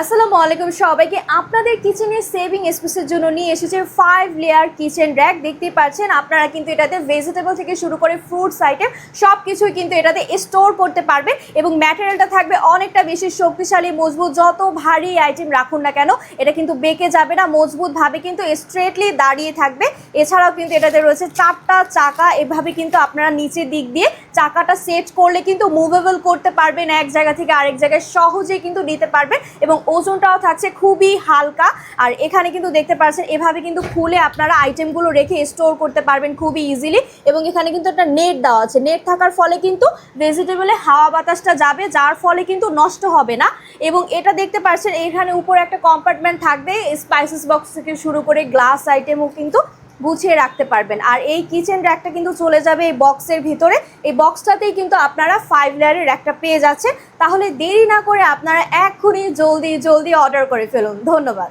আসসালামু আলাইকুম সবাইকে। আপনাদের কিচেনের সেভিং স্পেসের জন্য নিয়ে এসেছে 5 লেয়ার কিচেন র্যাক। দেখতেই পাচ্ছেন আপনারা কিন্তু এটাতে ভেজিটেবল থেকে শুরু করে ফ্রুটস আইটেম সব কিছুই কিন্তু এটাতে স্টোর করতে পারবে এবং ম্যাটেরিয়ালটা থাকবে অনেকটা বেশি শক্তিশালী, মজবুত। যত ভারী আইটেম রাখুন না কেন এটা কিন্তু বেঁকে যাবে না, মজবুতভাবে কিন্তু স্ট্রেটলি দাঁড়িয়ে থাকবে। এছাড়াও কিন্তু এটাতে রয়েছে 4টা চাকা, এভাবে কিন্তু আপনারা নিচের দিক দিয়ে চাকাটা সেট করলে কিন্তু মুভেবল করতে পারবেন, এক জায়গা থেকে আরেক জায়গায় সহজেই কিন্তু নিতে পারবেন এবং ওজনটাও থাকছে খুবই হালকা। আর এখানে কিন্তু দেখতে পাচ্ছেন এভাবে কিন্তু খুলে আপনারা আইটেমগুলো রেখে স্টোর করতে পারবেন খুবই ইজিলি। এবং এখানে কিন্তু একটা নেট দেওয়া আছে, নেট থাকার ফলে কিন্তু ভেজিটেবলে হাওয়া বাতাসটা যাবে, যার ফলে কিন্তু নষ্ট হবে না। এবং এটা দেখতে পাচ্ছেন এখানে উপরে একটা কম্পার্টমেন্ট থাকবে, স্পাইসেস বক্স থেকে শুরু করে গ্লাস আইটেমও কিন্তু গুছিয়ে রাখতে পারবেন। আর এই কিচেন র্যাকটা কিন্তু চলে যাবে এই বক্সের ভিতরে। এই বক্সটাতেই কিন্তু আপনারা 5 লেয়ারের একটা পেয়ে যাচ্ছে। তাহলে দেরি না করে আপনারা এক্ষুনি জলদি অর্ডার করে ফেলুন। ধন্যবাদ।